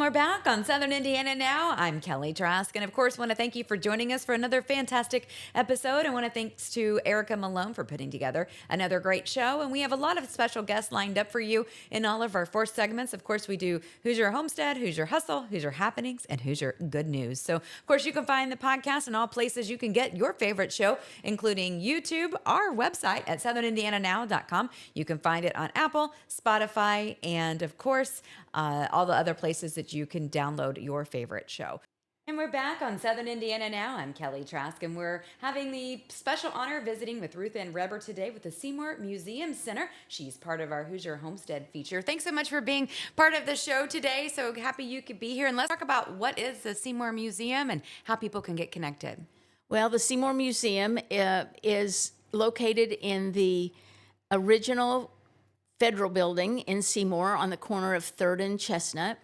we're back on Southern Indiana Now. I'm Kelly Trask, and of course, want to thank you for joining us for another fantastic episode. I want to thanks to Erica Malone for putting together another great show, and we have a lot of special guests lined up for you in all of our 4 segments. Of course, we do Who's Your Homestead, Who's Your Hustle, Who's Your Happenings, and Who's Your Good News. So, of course, you can find the podcast in all places you can get your favorite show, including YouTube, our website at southern.indiana.now.com. You can find it on Apple, Spotify, and of course, all the other places that you can download your favorite show. And we're back on Southern Indiana Now. I'm Kelly Trask, and we're having the special honor of visiting with Ruth Ann Rebber today with the Seymour Museum Center. She's part of our Who's Your Homestead feature. Thanks so much for being part of the show today. So happy you could be here. And let's talk about what is the Seymour Museum and how people can get connected. Well, the Seymour Museum is located in the original Federal Building in Seymour on the corner of 3rd and Chestnut,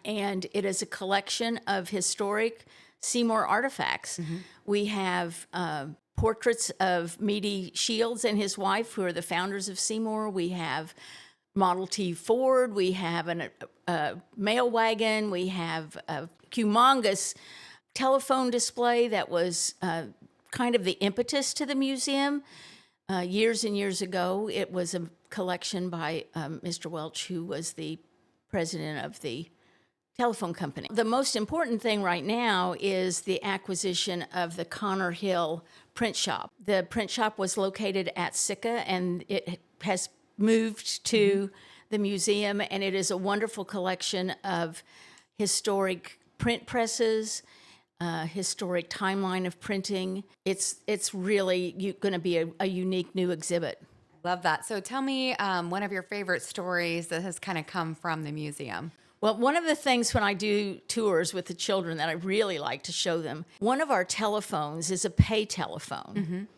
and it is a collection of historic Seymour artifacts. Mm-hmm. We have portraits of Meady Shields and his wife, who are the founders of Seymour. We have Model T Ford. We have a mail wagon. We have a humongous telephone display that was kind of the impetus to the museum. Years and years ago, it was a collection by Mr. Welch, who was the president of the telephone company. The most important thing right now is the acquisition of the Connor Hill print shop. The print shop was located at Sitka, and it has moved to the museum, and it is a wonderful collection of historic print presses, historic timeline of printing. It's really going to be a unique new exhibit. Love that. So tell me one of your favorite stories that has kind of come from the museum. Well, one of the things when I do tours with the children that I really like to show them, one of our telephones is a pay telephone,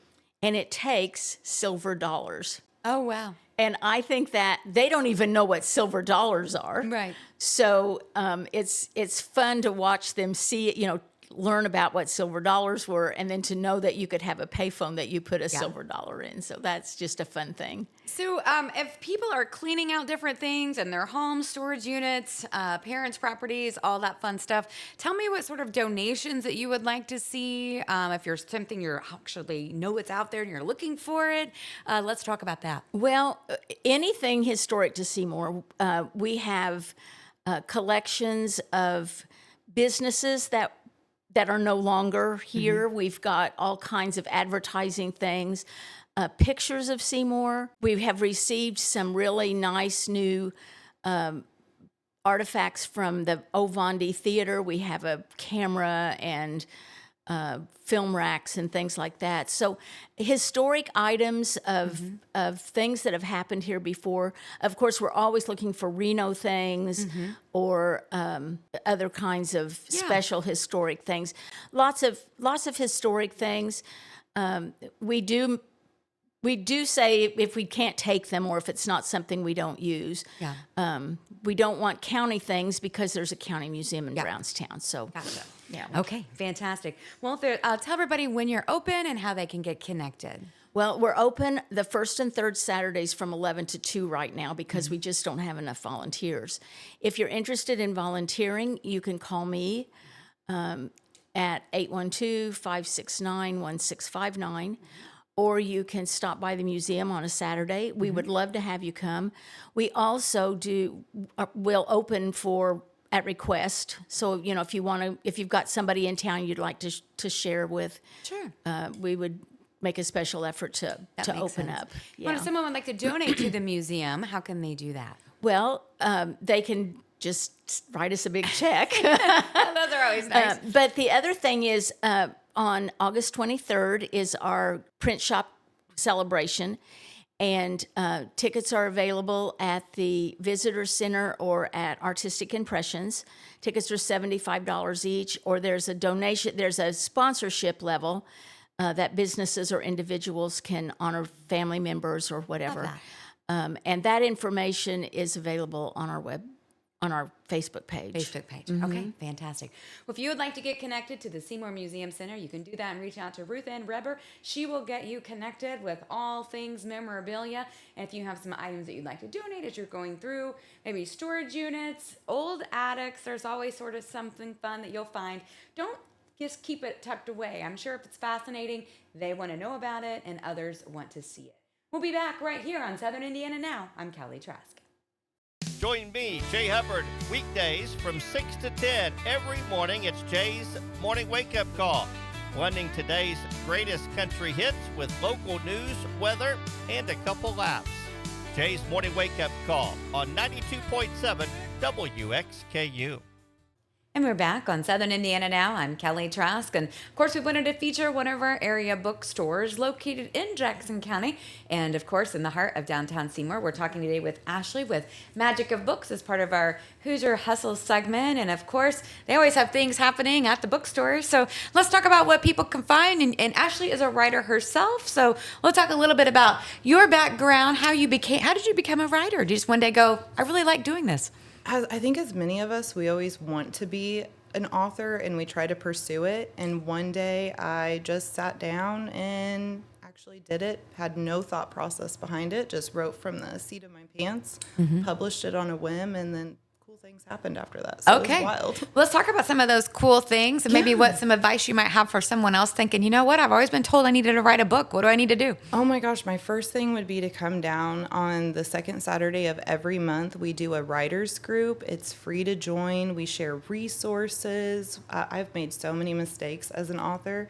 and it takes silver dollars. Oh, wow. And I think that they don't even know what silver dollars are. Right. So it's fun to watch them see, learn about what silver dollars were, and then to know that you could have a payphone that you put a silver dollar in. So that's just a fun thing. So if people are cleaning out different things in their homes, storage units, parents' properties, all that fun stuff, tell me what sort of donations that you would like to see. If you're something you're actually know it's out there and you're looking for it, let's talk about that. Well, anything historic to Seymour, we have collections of businesses that are no longer here. Mm-hmm. We've got all kinds of advertising things, pictures of Seymour. We have received some really nice new artifacts from the Ovandi Theater. We have a camera and film racks and things like that. So historic items of things that have happened here before. Of course, we're always looking for Reno things or other kinds of special historic things. Lots of historic things. We do say if we can't take them or if it's not something we don't use. Yeah. We don't want county things because there's a county museum in Brownstown. So. Gotcha. Yeah. Okay, fantastic. Well, tell everybody when you're open and how they can get connected. Well, we're open the first and third Saturdays from 11 to 2 right now because we just don't have enough volunteers. If you're interested in volunteering, you can call me at 812-569-1659. Or you can stop by the museum on a Saturday. We would love to have you come. We also will open at request. So, if you've got somebody in town you'd like to share with, sure, we would make a special effort to open up. Yeah. Well, if someone would like to donate to the museum, how can they do that? Well, they can just write us a big check. Those are always nice. But the other thing is, on August 23rd is our print shop celebration, and tickets are available at the Visitor Center or at Artistic Impressions. Tickets are $75 each, or there's a sponsorship level that businesses or individuals can honor family members or whatever. And that information is available on our on our Facebook page. Facebook page. Okay, fantastic. Well, if you would like to get connected to the Seymour Museum Center, you can do that and reach out to Ruth Ann Rebber. She will get you connected with all things memorabilia. And if you have some items that you'd like to donate as you're going through, maybe storage units, old attics, there's always sort of something fun that you'll find. Don't just keep it tucked away. I'm sure if it's fascinating, they want to know about it and others want to see it. We'll be back right here on Southern Indiana Now. I'm Kelly Trask. Join me, Jay Hubbard, weekdays from 6 to 10 every morning. It's Jay's Morning Wake Up Call, blending today's greatest country hits with local news, weather, and a couple laughs. Jay's Morning Wake Up Call on 92.7 WXKU. And we're back on Southern Indiana Now. I'm Kelly Trask. And of course, we wanted to feature one of our area bookstores located in Jackson County. And of course, in the heart of downtown Seymour. We're talking today with Ashley with Magic of Books as part of our Hoosier Hustle segment. And of course, they always have things happening at the bookstore. So let's talk about what people can find. And Ashley is a writer herself. So we'll talk a little bit about your background, how did you become a writer? Did you just one day go, I really like doing this? I think as many of us, we always want to be an author and we try to pursue it. And one day I just sat down and actually did it, had no thought process behind it, just wrote from the seat of my pants, published it on a whim, and then cool things happened after that. So Okay. it was wild. Let's talk about some of those cool things and maybe what some advice you might have for someone else thinking, you know what, I've always been told I needed to write a book. What do I need to do? Oh my gosh, my first thing would be to come down on the second Saturday of every month. We do a writers group. It's free to join. We share resources. I've made so many mistakes as an author.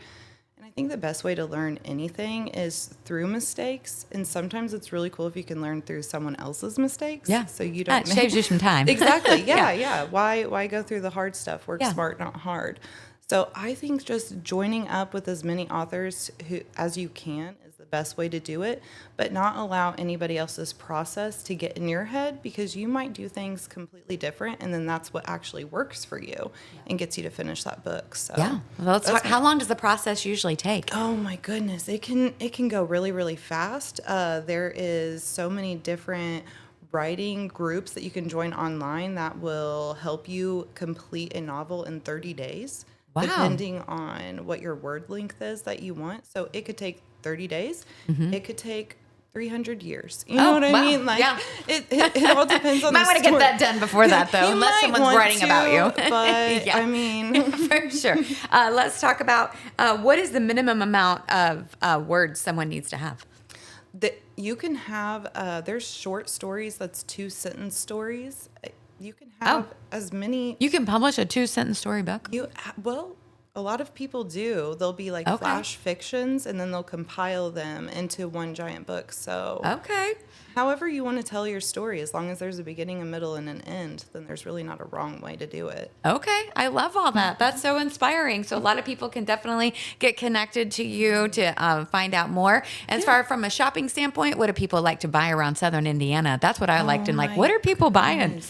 And I think the best way to learn anything is through mistakes. And sometimes it's really cool if you can learn through someone else's mistakes. Yeah. So you don't That saves you some time. Exactly. Yeah. Why go through the hard stuff? Work Yeah. smart, not hard. So I think just joining up with as many authors as you can is the best way to do it, but not allow anybody else's process to get in your head, because you might do things completely different, and then that's what actually works for you and gets you to finish that book. So Yeah. Well, let's talk, how long does the process usually take? oh my goodness, it can go really, really fast. There is so many different writing groups that you can join online that will help you complete a novel in 30 days. Wow. Depending on what your word length is that you want. So it could take 30 days. It could take 300 years. You know what I wow. mean? Like, Yeah. it all depends on Might the want to get story. that done before that, though, You unless might someone's want writing about you. But, Yeah. I mean... For sure. Let's talk about what is the minimum amount of words someone needs to have? You can have, there's short stories that's 2-sentence stories. You can have as many... You can publish a 2-sentence storybook. Well, a lot of people do. They'll be like flash fictions, and then they'll compile them into one giant book. So Okay. however you want to tell your story, as long as there's a beginning, a middle, and an end, then there's really not a wrong way to do it. Okay. I love all that. That's so inspiring. So a lot of people can definitely get connected to you to find out more. As far from a shopping standpoint, what do people like to buy around Southern Indiana? That's what I liked. And like, my what are people buying?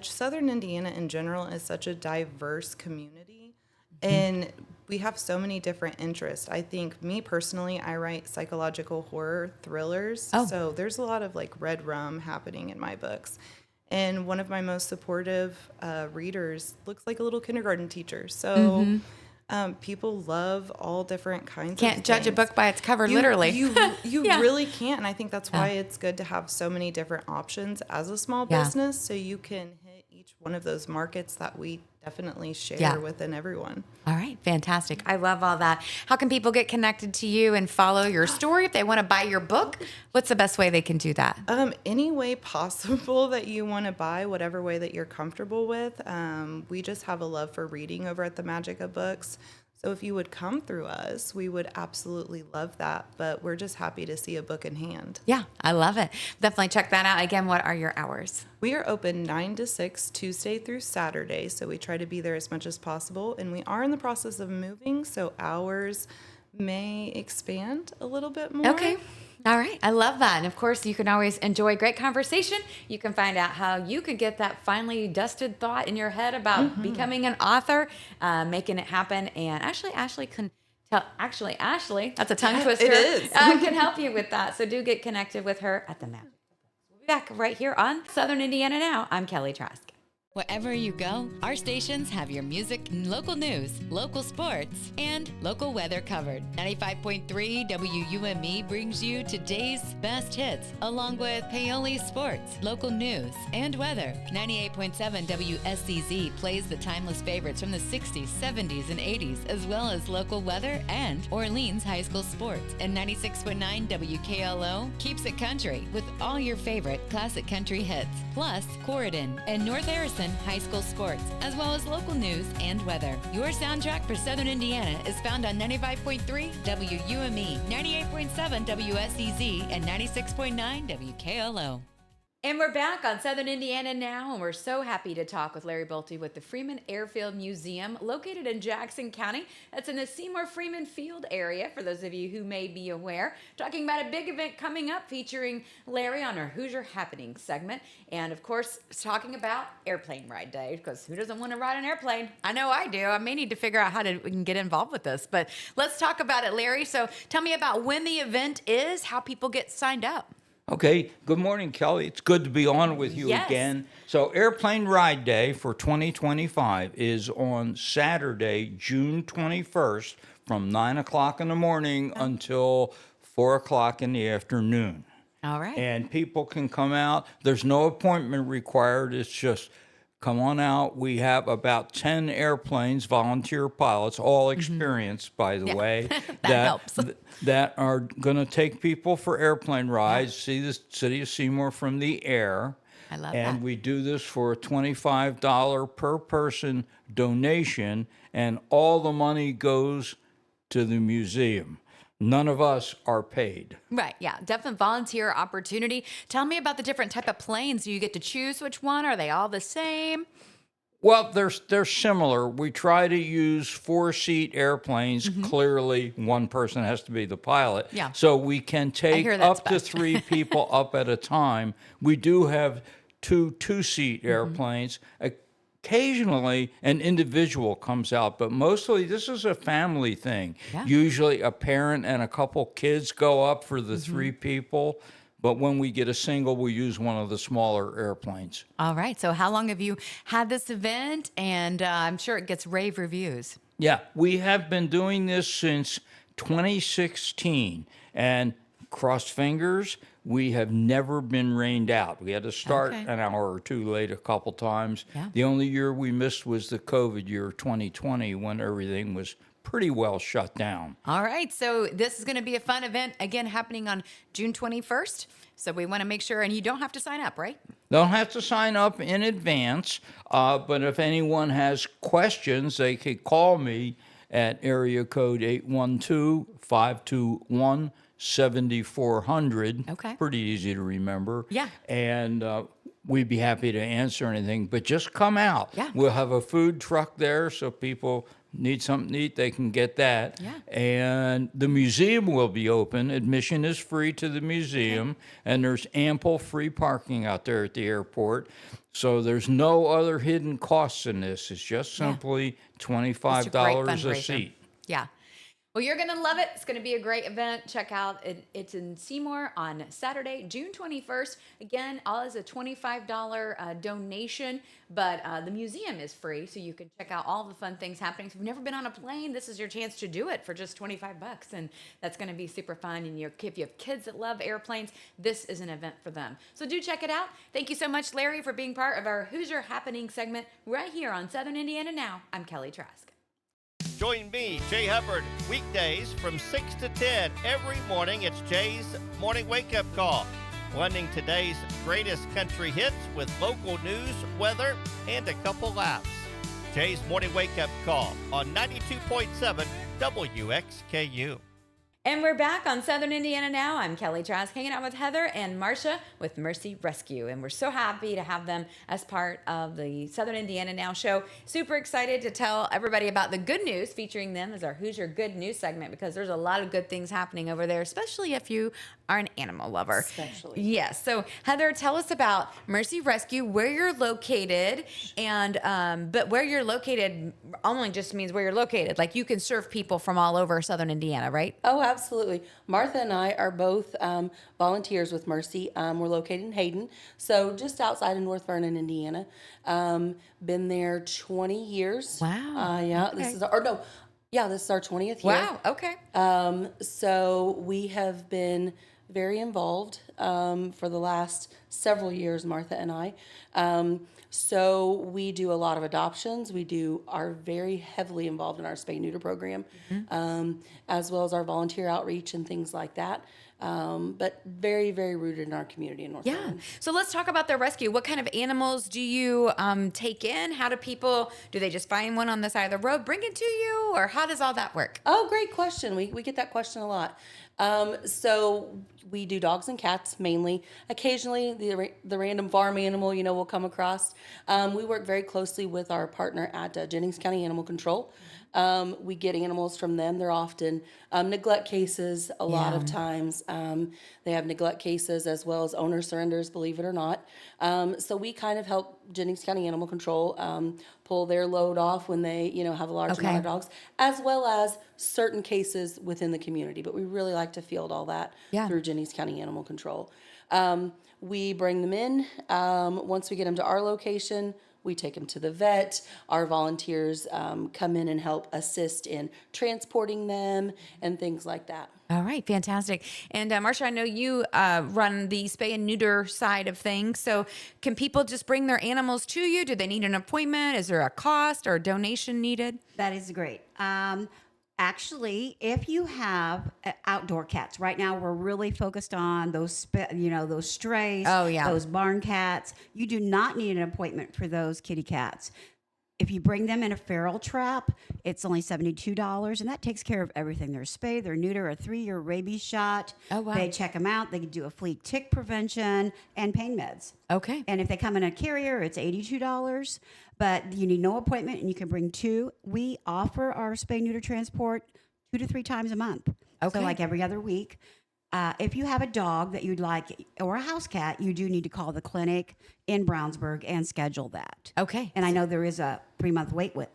Southern Indiana in general is such a diverse community, and we have so many different interests. I think, me personally, I write psychological horror thrillers. So there's a lot of like red rum happening in my books. And one of my most supportive readers looks like a little kindergarten teacher. So people love all different kinds of things. Can't judge a book by its cover, literally. You Yeah. really can't. And I think that's why it's good to have so many different options as a small business, so you can hit each one of those markets that we definitely share within everyone. All right. Fantastic. I love all that. How can people get connected to you and follow your story? If they want to buy your book, what's the best way they can do that? Any way possible that you want to buy, whatever way that you're comfortable with. We just have a love for reading over at the Magic of Books. So if you would come through us, we would absolutely love that. But we're just happy to see a book in hand. Yeah, I love it. Definitely check that out. Again, what are your hours? We are open 9 to 6, Tuesday through Saturday. So we try to be there as much as possible. And we are in the process of moving, so hours may expand a little bit more. Okay. All right. I love that. And of course, you can always enjoy great conversation. You can find out how you could get that finally dusted thought in your head about becoming an author, making it happen. And Ashley can tell, Ashley, that's a tongue twister. It is. Can help you with that. So do get connected with her at the Magic. We'll be Back right here on Southern Indiana Now. I'm Kelly Trask. Wherever you go, our stations have your music, local news, local sports, and local weather covered. 95.3 WUME brings you today's best hits, along with Paoli sports, local news, and weather. 98.7 WSCZ plays the timeless favorites from the 60s, 70s, and 80s, as well as local weather and Orleans high school sports. And 96.9 WKLO keeps it country with all your favorite classic country hits, plus Corridon and North Harrison high school sports, as well as local news and weather. Your soundtrack for Southern Indiana is found on 95.3 WUME, 98.7 WSEZ, and 96.9 WKLO. And we're back on Southern Indiana Now, and we're so happy to talk with Larry Bolte with the Freeman Airfield Museum, located in Jackson County. That's in the Seymour Freeman Field area, for those of you who may be aware. Talking about a big event coming up featuring Larry on our Hoosier Happening segment. And, of course, talking about Airplane Ride Day, because who doesn't want to ride an airplane? I know I do. I may need to figure out how we can get involved with this. But let's talk about it, Larry. So tell me about when the event is, how people get signed up. Okay, good morning, Kelly. It's good to be on with you Yes. again. So Airplane Ride Day for 2025 is on Saturday, June 21st from 9 o'clock in the morning until 4 o'clock in the afternoon. All right. And people can come out. There's no appointment required. It's just come on out. We have about 10 airplanes, volunteer pilots, all experienced, by the way, helps. that are going to take people for airplane rides, see the city of Seymour from the air. I love and that. we do this for a $25 per person donation, and all the money goes to the museum. None of us are paid. Right, yeah, definite volunteer opportunity. Tell me about the different type of planes. Do you get to choose which one? Are they all the same? Well, they're similar. We try to use 4-seat airplanes. Clearly, one person has to be the pilot. Yeah. So we can take hear that's up to best. 3 people up at a time. We do have 2-seat airplanes. Occasionally, an individual comes out, but mostly this is a family thing. Yeah. Usually, a parent and a couple kids go up for the 3 people. But when we get a single, we use one of the smaller airplanes. All right, so how long have you had this event? And I'm sure it gets rave reviews. Yeah, we have been doing this since 2016, and cross fingers, we have never been rained out. We had to start Okay. an hour or 2 late a couple times. Yeah. The only year we missed was the COVID year, 2020, when everything was pretty well shut down. All right, so this is going to be a fun event, again, happening on June 21st. So we want to make sure, and you don't have to sign up, right? Don't have to sign up in advance, but if anyone has questions, they could call me at area code 812-521-7400. Okay. Pretty easy to remember. Yeah. And we'd be happy to answer anything, but just come out. Yeah. We'll have a food truck there, so people need something to eat, they can get that. Yeah. And the museum will be open. Admission is free to the museum, and there's ample free parking out there at the airport. So there's no other hidden costs in this. It's just simply $25 It's a great a fundraiser. seat. Yeah. Well, you're going to love it. It's going to be a great event. Check out it's in Seymour on Saturday, June 21st. Again, all is a $25 donation, but the museum is free, so you can check out all the fun things happening. If you've never been on a plane, this is your chance to do it for just $25, and that's going to be super fun. And if you have kids that love airplanes, this is an event for them. So do check it out. Thank you so much, Larry, for being part of our Hoosier Happening segment right here on Southern Indiana Now. I'm Kelly Trask. Join me, Jay Hubbard, weekdays from 6 to 10 every morning. It's Jay's Morning Wake Up Call, blending today's greatest country hits with local news, weather, and a couple laughs. Jay's Morning Wake Up Call on 92.7 WXKU. And we're back on Southern Indiana Now. I'm Kelly Trask, hanging out with Heather and Marcia with Mercy Rescue. And we're so happy to have them as part of the Southern Indiana Now show. Super excited to tell everybody about the good news featuring them as our Hoosier Good News segment, because there's a lot of good things happening over there, especially if you are an animal lover. Especially. Yes. So Heather, tell us about Mercy Rescue, where you're located, and but where you're located only just means where you're located. Like, you can serve people from all over Southern Indiana, right? Oh, absolutely. Martha and I are both volunteers with Mercy. We're located in Hayden, so just outside of North Vernon, Indiana. Been there 20 years. Wow. Yeah, Okay. this is our 20th year. Wow. Okay. So we have been very involved for the last several years, Martha and I. So we do a lot of adoptions. We are very heavily involved in our spay neuter program, as well as our volunteer outreach and things like that. But very, very rooted in our community in North Yeah. Carolina. So let's talk about the rescue. What kind of animals do you take in? How do they just find one on the side of the road, bring it to you, or how does all that work? Oh, great question. We get that question a lot. So we do dogs and cats mainly. Occasionally, the random farm animal, we'll come across. We work very closely with our partner at Jennings County Animal Control. We get animals from them. They're often neglect cases a lot of times. They have neglect cases as well as owner surrenders, believe it or not. So we kind of help Jennings County Animal Control pull their load off when they, have a large amount of dogs, as well as certain cases within the community. But we really like to field all that through Jennings County Animal Control. We bring them in. Once we get them to our location, we take them to the vet. Our volunteers come in and help assist in transporting them and things like that. All right, fantastic. And Marcia, I know you run the spay and neuter side of things. So can people just bring their animals to you? Do they need an appointment? Is there a cost or a donation needed? That is great. Actually, if you have outdoor cats, right now we're really focused on those, those strays, those barn cats. You do not need an appointment for those kitty cats. If you bring them in a feral trap, it's only $72, and that takes care of everything. They're spayed, they're neuter, a 3-year rabies shot. Oh, wow. They check them out. They can do a flea tick prevention and pain meds. Okay. And if they come in a carrier, it's $82. But you need no appointment, and you can bring 2. We offer our spay-neuter transport 2 to 3 times a month. Okay. So like every other week. If you have a dog that you'd like, or a house cat, you do need to call the clinic in Brownsburg and schedule that. Okay. And I know there is a 3-month wait list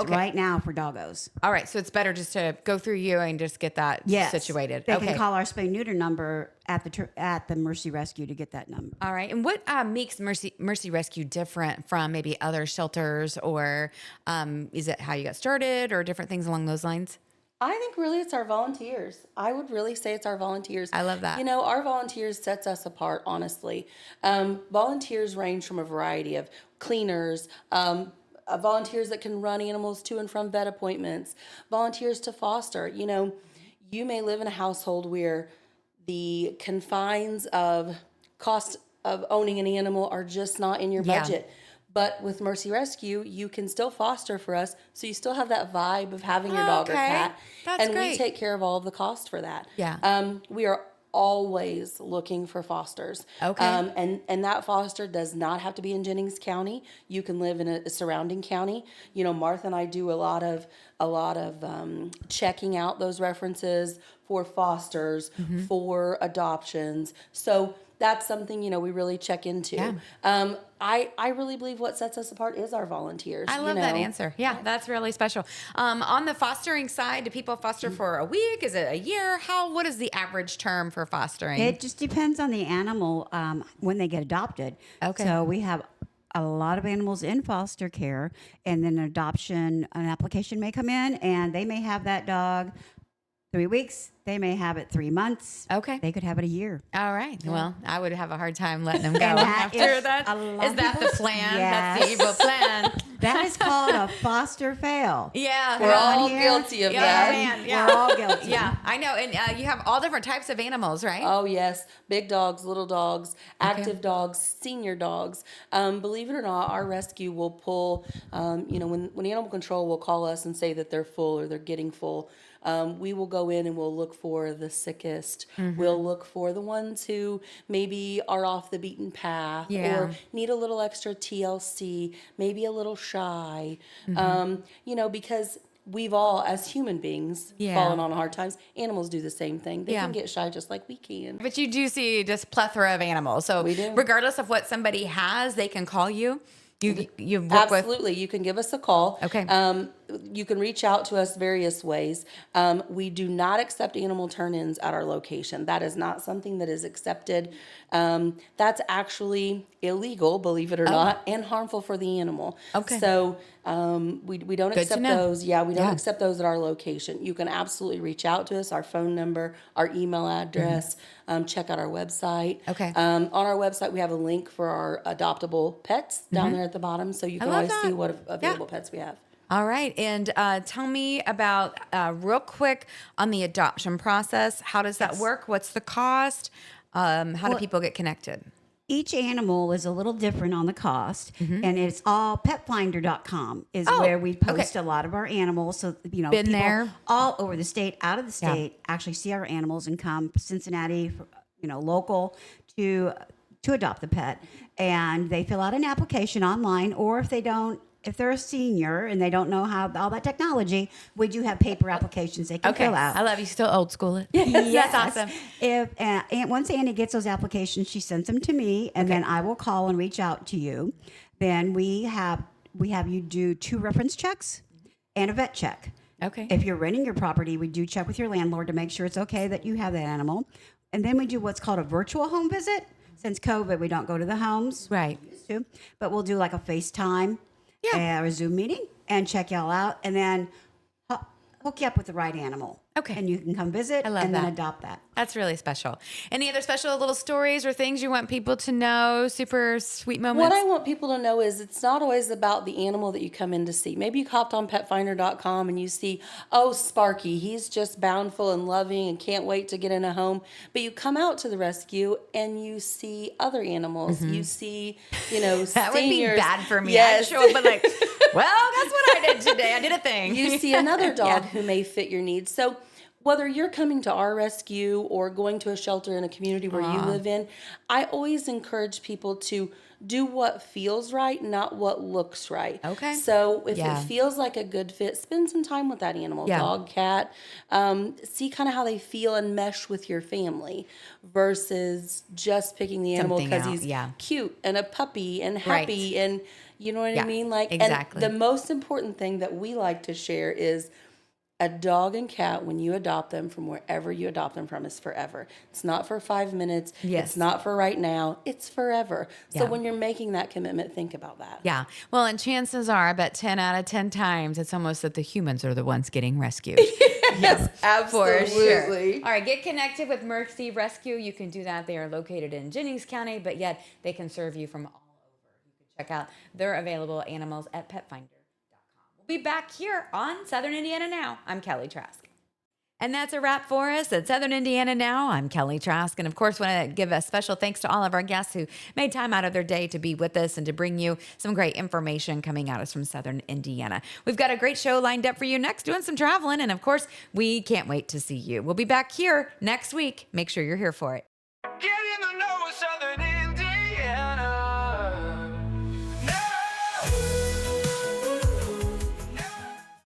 right now for doggos. All right. So it's better just to go through you and just get that situated. They can call our spay-neuter number at the Mercy Rescue to get that number. All right. And what makes Mercy Rescue different from maybe other shelters, or is it how you got started, or different things along those lines? I think really it's our volunteers. I would really say it's our volunteers. I love that. Our volunteers sets us apart, honestly. Volunteers range from a variety of cleaners, volunteers that can run animals to and from vet appointments, volunteers to foster. You may live in a household where the confines of cost of owning an animal are just not in your budget. But with Mercy Rescue, you can still foster for us, so you still have that vibe of having your dog or cat. That's and great. we take care of all of the cost for that. Yeah. We are always looking for fosters. Okay. And that foster does not have to be in Jennings County. You can live in a surrounding county. Martha and I do a lot of checking out those references for fosters, for adoptions. So that's something, we really check into. Yeah. I really believe what sets us apart is our volunteers. I love that answer. Yeah, that's really special. On the fostering side, do people foster for a week? Is it a year? What is the average term for fostering? It just depends on the animal when they get adopted. Okay. So we have a lot of animals in foster care, and then an application may come in, and they may have that dog 3 weeks. They may have it 3 months. Okay. They could have it a year. All right. Well, I would have a hard time letting them go And that after is that. a lot Is that the of plan? Yes. That's the evil plan. That is called a foster fail. Yeah. We're all here. guilty of Yeah, that. man. Yeah. We're all guilty. Yeah, I know. And you have all different types of animals, right? Oh, yes. Big dogs, little dogs, active dogs, senior dogs. Believe it or not, our rescue will pull, when animal control will call us and say that they're full or they're getting full, we will go in and we'll look for the sickest. We'll look for the ones who maybe are off the beaten path or need a little extra TLC, maybe a little shy, because we've all, as human beings, fallen on hard times. Animals do the same thing. They can get shy just like we can. But you do see just plethora of animals. So We do. regardless of what somebody has, they can call you. You work with. Absolutely. You can give us a call. Okay. you can reach out to us various ways. We do not accept animal turn-ins at our location. That is not something that is accepted. That's actually illegal, believe it or not, and harmful for the animal. Okay. So we don't accept those. Yeah, we don't Yeah. accept those at our location. You can absolutely reach out to us, our phone number, our email address, check out our website. Okay. On our website, we have a link for our adoptable pets down there at the bottom, so you can love always that. see what available pets we have. All right. And tell me about, real quick, on the adoption process. How does that work? What's the cost? How do people get connected? Each animal is a little different on the cost, and it's all petfinder.com is where we post a lot of our animals. So, you know, Been people there. all over the state, out of the state, actually see our animals and come Cincinnati, you know, local to adopt the pet. And they fill out an application online, or if they're a senior and they don't know how all that technology, we do have paper applications they can fill out. I love you. Still old school it. Yes. That's awesome. If and once Annie gets those applications, she sends them to me, and then I will call and reach out to you. Then we have you do 2 reference checks and a vet check. Okay. If you're renting your property, we do check with your landlord to make sure it's okay that you have that animal, and then we do what's called a virtual home visit. Since COVID, we don't go to the homes, Right. we used to, but we'll do like a FaceTime, or a Zoom meeting, and check y'all out, and then hook you up with the right animal. Okay. And you can come visit love and that. then adopt that. That's really special. Any other special little stories or things you want people to know? Super sweet moments? What I want people to know is it's not always about the animal that you come in to see. Maybe you hopped on petfinder.com and you see, oh, Sparky, he's just bountiful and loving and can't wait to get in a home. But you come out to the rescue and you see other animals. You see, you know, that seniors. would be bad for me. Yes. I'd show up and like, well, that's what I did today. I did a thing. You see another dog who may fit your needs. So whether you're coming to our rescue or going to a shelter in a community where you live in, I always encourage people to do what feels right, not what looks right. Okay. So if Yeah. it feels like a good fit, spend some time with that animal, Yeah. dog, cat. See kind of how they feel and mesh with your family versus just picking the animal Something because out, he's yeah. cute and a puppy and Right. happy and you know what Yeah, I mean? Like, exactly. and the most important thing that we like to share is a dog and cat, when you adopt them from wherever you adopt them from, is forever. It's not for 5 minutes. Yes. It's not for right now. It's forever. So Yeah. when you're making that commitment, think about that. Yeah. Well, and chances are, I bet 10 out of 10 times, it's almost that the humans are the ones getting rescued. Yes, For absolutely. sure. All right, get connected with Mercy Rescue. You can do that. They are located in Jennings County, but yet they can serve you from all over. You can check out their available animals at petfinder.com. We'll be back here on Southern Indiana Now. I'm Kelly Trask. And that's a wrap for us at Southern Indiana Now. I'm Kelly Trask. And of course, want to give a special thanks to all of our guests who made time out of their day to be with us and to bring you some great information coming at us from Southern Indiana. We've got a great show lined up for you next, doing some traveling. And of course, we can't wait to see you. We'll be back here next week. Make sure you're here for it.